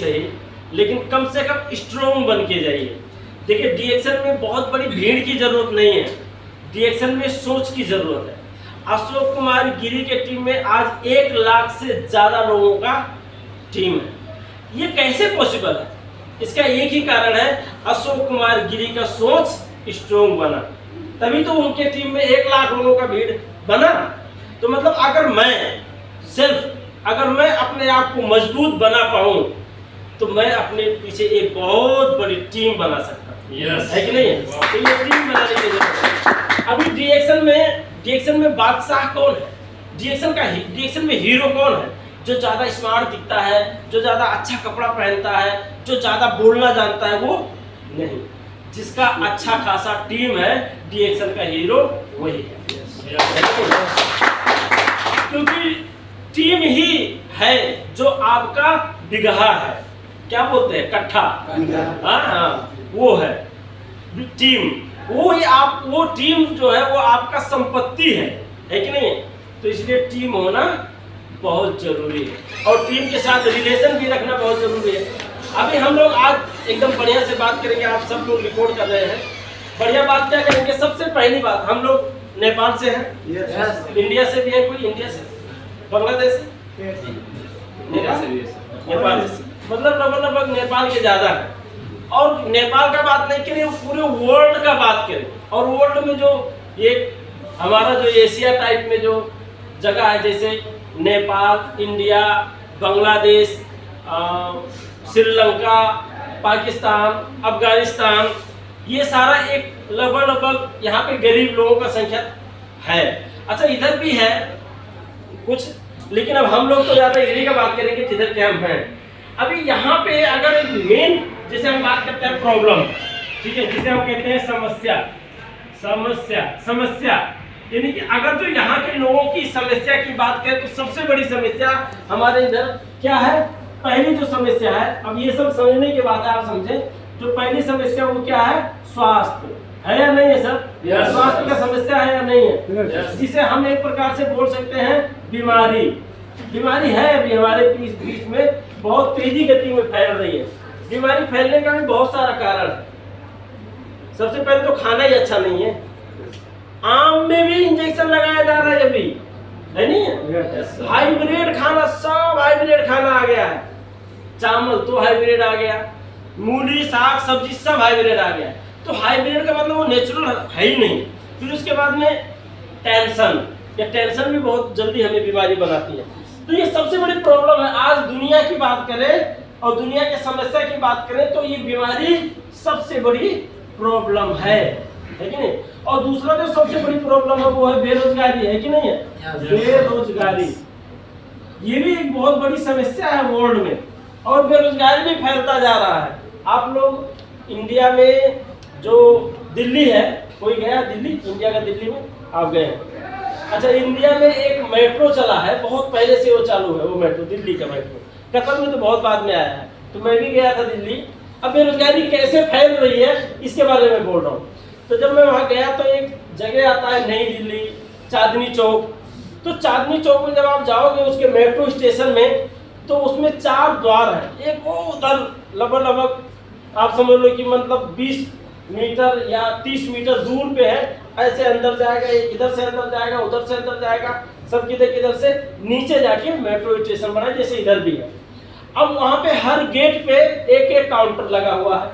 सही, लेकिन कम से कम स्ट्रॉन्ग बन के जाइए। देखिए डीएक्शन में बहुत बड़ी भीड़ की जरूरत नहीं है, डीएक्शन में सोच की जरूरत है। अशोक कुमार गिरी के टीम में आज 1 लाख से ज़्यादा लोगों का टीम है। ये कैसे पॉसिबल है? इसका एक ही कारण है, अशोक कुमार गिरी का सोच स्ट्रॉन्ग बना, तभी तो उनके टीम में 1 लाख लोगों का भीड़ बना। तो मतलब अगर मैं अपने आप को मजबूत बना पाऊं तो मैं अपने पीछे एक बहुत बड़ी टीम बना सकता हूं। है कि नहीं है? तो ये टीम बनाने की जरूरत है। अभी डीएक्शन में बादशाह कौन है? डीएक्शन में हीरो कौन है? जो ज़्यादा स्मार्ट दिखता है, जो ज़्यादा अच्छा कपड़ा पहनता है, जो ज़्यादा बोलना जानता है, वो नहीं। जिसका अच्छा खासा टीम है, डीएक्शन का हीरो वही है। क्योंकि टीम ही है जो आपका बिगहा है, क्या बोलते हैं, कट्ठा। हाँ, वो है टीम। वो टीम जो है वो आपका संपत्ति है कि नहीं? तो इसलिए टीम होना बहुत जरूरी है और टीम के साथ रिलेशन भी रखना बहुत जरूरी है। अभी हम लोग आज एकदम बढ़िया से बात करेंगे, आप सब लोग रिकॉर्ड कर रहे हैं। बढ़िया बात क्या करेंगे? सबसे पहली बात, हम लोग नेपाल से हैं। इंडिया से भी है कोई? इंडिया से, बांग्लादेश से, नेपाल से, मतलब लगभग नेपाल के ज्यादा है। और नेपाल का बात नहीं करें, पूरे वर्ल्ड का बात करें, और वर्ल्ड में जो ये हमारा जो एशिया टाइप में जो जगह है, जैसे नेपाल, इंडिया, बांग्लादेश, श्रीलंका, पाकिस्तान, अफगानिस्तान, ये सारा एक लगभग यहाँ पे गरीब लोगों का संख्या है। अच्छा इधर भी है कुछ, लेकिन अब हम लोग तो ज़्यादा इधर का बात करेंगे जिधर के हम हैं। अभी यहाँ पे अगर मेन जैसे हम बात करते हैं प्रॉब्लम, ठीक है, जिसे हम कहते हैं समस्या, यानी कि अगर जो यहाँ के लोगों की समस्या की बात करें तो सबसे बड़ी समस्या हमारे इधर क्या है? पहली जो समस्या है, अब ये सब समझने के बाद आप समझें, जो पहली समस्या वो क्या है? स्वास्थ्य है या नहीं है सर? स्वास्थ्य का समस्या है या नहीं है? जिसे हम एक प्रकार से बोल सकते हैं बीमारी है। अभी हमारे बीच में बहुत तेजी गति में फैल रही है। बीमारी फैलने का भी बहुत सारा कारण है। सबसे पहले तो खाना ही अच्छा नहीं है। आम में भी इंजेक्शन लगाया जा रहा है अभी, है नहीं है? हाइब्रिड खाना, सब हाइब्रिड खाना आ गया है। चावल तो हाइब्रिड आ गया, मूली, साग, सब्जी सब हाइब्रिड आ गया। तो हाइब्रिड का मतलब वो नेचुरल है ही नहीं। फिर उसके बाद में टेंशन भी बहुत जल्दी हमें बीमारी बनाती है। तो ये सबसे बड़ी प्रॉब्लम है। आज दुनिया की बात करें और दुनिया की समस्या की बात करें तो ये बीमारी सबसे बड़ी प्रॉब्लम है कि नहीं? और दूसरा जो सबसे बड़ी प्रॉब्लम है वो है बेरोजगारी, है कि नहीं है? बेरोजगारी ये भी एक बहुत बड़ी समस्या है वर्ल्ड में, और बेरोजगारी भी फैलता जा रहा है। आप लोग इंडिया में जो दिल्ली है, कोई गया दिल्ली? इंडिया का दिल्ली में आप गए हैं? अच्छा, इंडिया में एक मेट्रो चला है, बहुत पहले से वो चालू है, वो मेट्रो, दिल्ली का मेट्रो। कतर में तो बहुत बाद में आया है, तो मैं भी गया था दिल्ली। अब बेरोजगारी कैसे फैल रही है इसके बारे में बोल रहा हूँ। तो जब मैं वहाँ गया तो एक जगह आता है नई दिल्ली, चांदनी चौक। तो चांदनी चौक में जब आप जाओगे उसके मेट्रो स्टेशन में, तो उसमें 4 द्वार हैं। एक वो उधर लगभग आप समझ लो कि मतलब 20 मीटर या 30 मीटर दूर पे है। ऐसे अंदर जाएगा, इधर से अंदर जाएगा, उधर से अंदर जाएगा, सब किधर से नीचे जाके मेट्रो स्टेशन बना है, जैसे इधर भी है। अब वहाँ पे हर गेट पे एक काउंटर लगा हुआ है,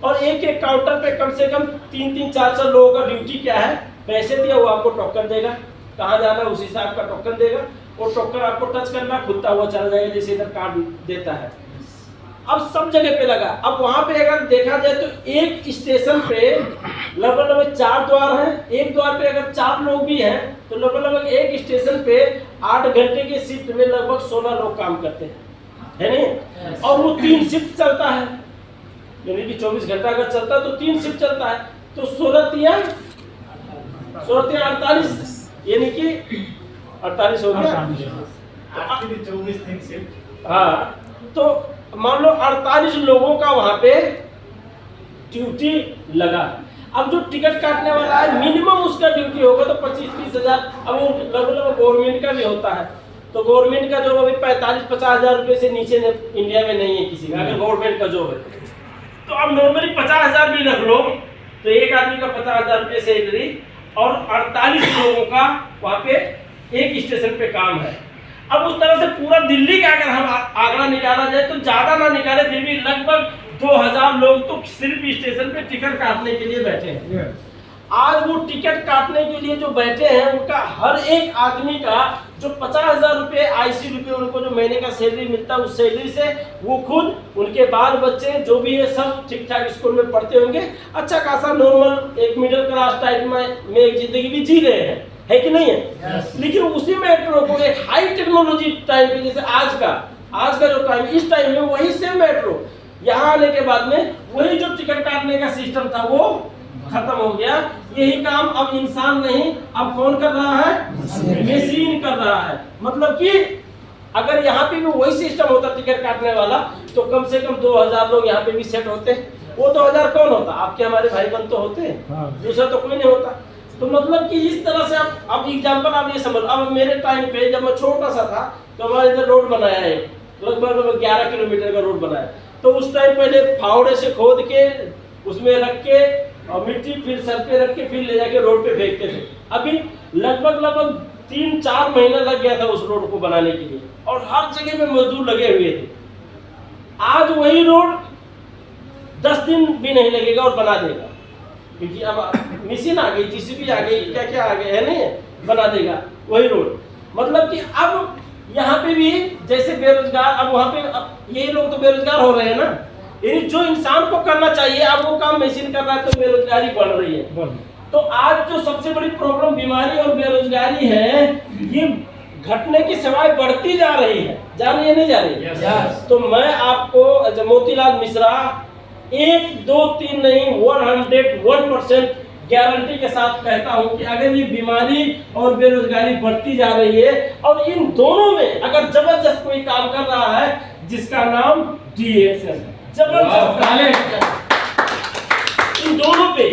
और एक काउंटर पे कम से कम 3-3, 4-4 लोगों का ड्यूटी क्या है? पैसे दिया, वो आपको टोकन देगा, कहाँ जाना है उस हिसाब का टोकन देगा, और टोकन आपको टच करना, खुलता हुआ चला जाएगा, जैसे इधर कार्ड देता है। अब सब जगह पे लगा। अब वहाँ पे अगर देखा जाए तो एक स्टेशन पे लगभग 4 द्वार हैं। एक द्वार पे अगर 4 लोग भी हैं तो लगभग एक स्टेशन पे 8 घंटे की शिफ्ट में लगभग 16 लोग काम करते हैं, है नहीं? और वो 3 शिफ्ट चलता है, यानी कि 24 घंटा अगर चलता है तो 3 शिफ्ट चलता है। तो 16 तिया 48, यानी कि 48 हो गया। 24 दिन शिफ्ट। हाँ, तो मान लो 48 लोगों का वहां पे ड्यूटी लगा। अब जो टिकट काटने वाला है मिनिमम उसका ड्यूटी होगा तो 25-30 हजार। अब वो लगभग गवर्नमेंट का भी होता है, तो तो गवर्नमेंट का जॉब अभी 45-50 हजार रुपये से नीचे इंडिया में नहीं है किसी का, अगर गवर्नमेंट का जॉब है तो अब नॉर्मली 50,000 भी रख लो तो एक आदमी का 50,000 रुपये सैलरी और 48 लोगों का वहाँ पे एक स्टेशन पे काम है। अब उस तरह से पूरा दिल्ली का अगर हम आंकड़ा निकाला जाए तो ज्यादा ना निकाले फिर भी लगभग 2000 लोग तो सिर्फ स्टेशन पे टिकट काटने के लिए बैठे हैं। आज वो टिकट काटने के लिए जो बैठे हैं उनका हर एक आदमी का जो 50,000 रुपये IC रुपये उनको जो महीने का सैलरी मिलता है उस सैलरी से वो खुद उनके बाल बच्चे जो भी है सब ठीक ठाक स्कूल में पढ़ते होंगे, अच्छा खासा नॉर्मल एक मिडिल क्लास टाइप में एक जिंदगी भी जी रहे हैं, है कि नहीं है? लेकिन उसी मेट्रो को एक हाई टेक्नोलॉजी टाइम पे जैसे आज का जो टाइम इस टाइम में वही सेम मेट्रो यहाँ आने के बाद में वही जो टिकट काटने का सिस्टम था वो खत्म हो गया। यही काम अब इंसान नहीं अब कौन कर रहा है? मशीन कर रहा है। मतलब कि अगर यहाँ पे भी वही सिस्टम होता टिकट काटने वाला तो कम से कम 2000 लोग यहाँ पे भी सेट होते। वो 2000 कौन होता? आपके हमारे भाई बंद तो होते, दूसरा तो कोई नहीं होता। तो मतलब कि इस तरह से अब एग्जाम्पल आप ये समझ, अब मेरे टाइम पे जब मैं छोटा सा था तो हमारे इधर रोड बनाया है, लगभग 11 किलोमीटर का रोड बनाया। तो उस टाइम पहले फावड़े से खोद के उसमें रख के और मिट्टी फिर सर पे रख के फिर ले जाके रोड पे फेंकते थे। अभी लगभग 3-4 महीना लग गया था उस रोड को बनाने के लिए और हर जगह में मजदूर लगे हुए थे। आज वही रोड 10 दिन भी नहीं लगेगा और बना देगा, क्योंकि अब मशीन आ गई, JCB आ गई, क्या क्या आ गया है, नहीं बना देगा वही रोड। मतलब कि अब यहाँ पे भी जैसे बेरोजगार, अब वहाँ पे ये लोग तो बेरोजगार हो रहे हैं ना, यानी जो इंसान को करना चाहिए अब वो काम मशीन कर रहा है तो बेरोजगारी बढ़ रही है। तो आज जो सबसे बड़ी प्रॉब्लम बीमारी और बेरोजगारी है ये घटने की सिवाय बढ़ती जा रही है, जा रही है नहीं जा रही है? तो मैं आपको मोतीलाल मिश्रा 1, 2, 3 नहीं 101% गारंटी के साथ कहता हूं कि अगर ये बीमारी और बेरोजगारी बढ़ती जा रही है और इन दोनों में अगर जबरदस्त कोई काम कर रहा है जिसका नाम DSN है, जबरदस्त इन दोनों पे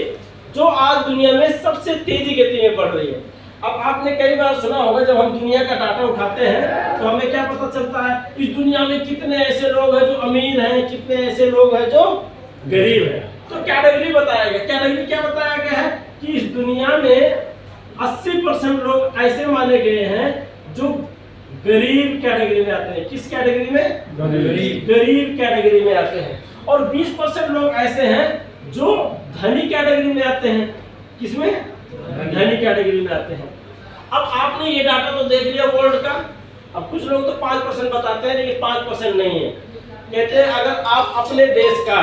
जो आज दुनिया में सबसे तेजी गति में बढ़ रही है। अब आपने कई बार सुना होगा जब हम दुनिया का डाटा उठाते हैं तो हमें क्या पता चलता है इस दुनिया में कितने ऐसे लोग हैं जो अमीर हैं, कितने ऐसे लोग हैं जो गरीब हैं। तो कैटेगरी बताया गया, कैटेगरी क्या बताया गया है कि इस दुनिया में 80% लोग ऐसे माने गए हैं जो गरीब कैटेगरी में आते हैं। किस कैटेगरी में? गरीब कैटेगरी में आते हैं। और 20% लोग ऐसे हैं जो धनी कैटेगरी में आते हैं। किसमें? धनी कैटेगरी में आते हैं। अब आपने ये डाटा तो देख लिया वर्ल्ड का। अब कुछ लोग तो 5% बताते हैं लेकिन 5% नहीं है। कहते हैं अगर आप अपने देश का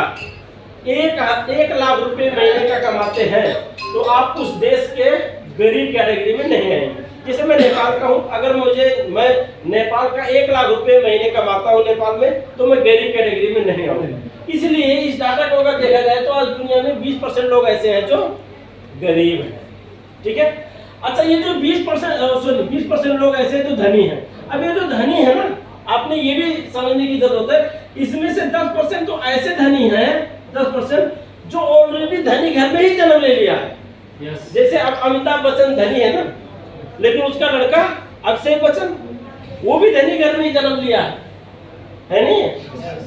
1 लाख रुपए महीने का कमाते हैं तो आप उस देश के गरीब कैटेगरी में नहीं आएंगे। जैसे मैं नेपाल का हूँ, अगर मैं नेपाल का 1 लाख रुपए महीने कमाता हूँ नेपाल में तो मैं गरीब कैटेगरी में नहीं आऊंगा। इसलिए इस डाटा को अगर देखा जाए तो आज दुनिया में 20% लोग ऐसे हैं जो गरीब हैं। ठीक है, अच्छा ये जो 20% लोग ऐसे हैं जो धनी हैं। अब ये जो धनी है ना, आपने ये भी समझने की जरूरत है, इसमें से 10% तो ऐसे धनी हैं, 10% जो ऑलरेडी धनी घर में ही जन्म ले लिया है। जैसे अब अमिताभ बच्चन धनी है ना, लेकिन उसका लड़का अभिषेक बच्चन वो भी धनी घर में ही जन्म लिया है नहीं?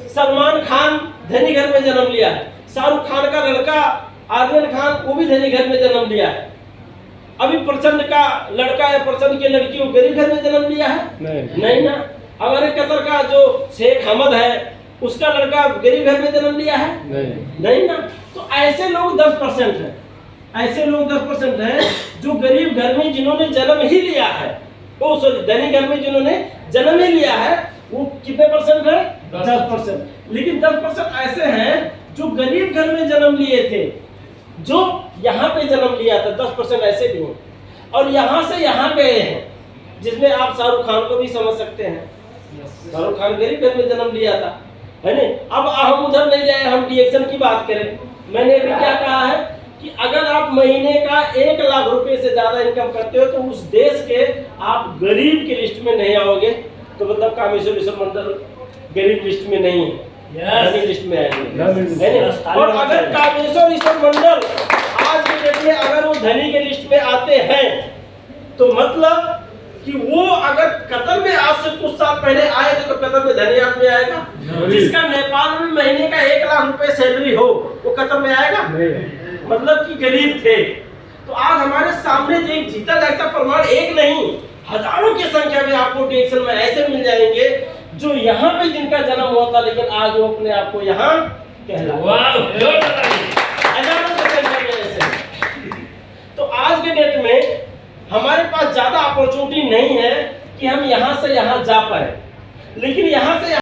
सलमान खान धनी घर में जन्म लिया है। शाहरुख खान का लड़का आर्यन खान वो भी धनी घर में जन्म लिया है। अभी प्रचंड का लड़का या प्रचंड की लड़की वो गरीब घर में जन्म लिया है? नहीं ना। हमारे कतर का जो शेख हमद है उसका लड़का गरीब घर में जन्म लिया है? नहीं ना। तो ऐसे लोग 10% हैं, ऐसे लोग 10% हैं जो गरीब घर में जिन्होंने जन्म ही लिया है, वो धनी घर में जिन्होंने जन्म ही लिया है वो कितने परसेंट है? 10%। लेकिन 10% ऐसे हैं जो गरीब घर में जन्म लिए थे, जो यहाँ पे जन्म लिया था, 10% ऐसे भी हैं और यहाँ से यहाँ गए हैं, जिसमें आप शाहरुख खान को भी समझ सकते हैं। शाहरुख खान गरीब घर में जन्म लिया था, है नहीं? अब हम उधर नहीं जाए, हम DSN की बात करें। मैंने अभी क्या कहा है कि अगर आप महीने का 1 लाख रुपए से ज्यादा इनकम करते हो तो उस देश के आप गरीब की लिस्ट में नहीं आओगे। तो मतलब कामेश्वर ईश्वर मंडल गरीब लिस्ट में नहीं है, धनी लिस्ट में आएंगे। और अगर कामेश्वर ईश्वर मंडल आज के डेट में अगर वो धनी के लिस्ट में आते हैं तो मतलब कि वो अगर कतर में आज से कुछ साल पहले आए थे तो कतर में धनी आदमी आएगा? जिसका नेपाल में महीने का 1 लाख रुपए सैलरी हो वो कतर में आएगा? मतलब कि गरीब थे। तो आज हमारे सामने जो एक जीता जागता प्रमाण एक नहीं हजारों की संख्या में आपको डिएक्शन में ऐसे मिल जाएंगे जो यहाँ पे जिनका जन्म हुआ था लेकिन आज वो अपने आप को यहाँ हजारों की संख्या में ऐसे। तो आज के डेट में हमारे पास ज्यादा अपॉर्चुनिटी नहीं है कि हम यहाँ से यहाँ जा पाए, लेकिन यहाँ से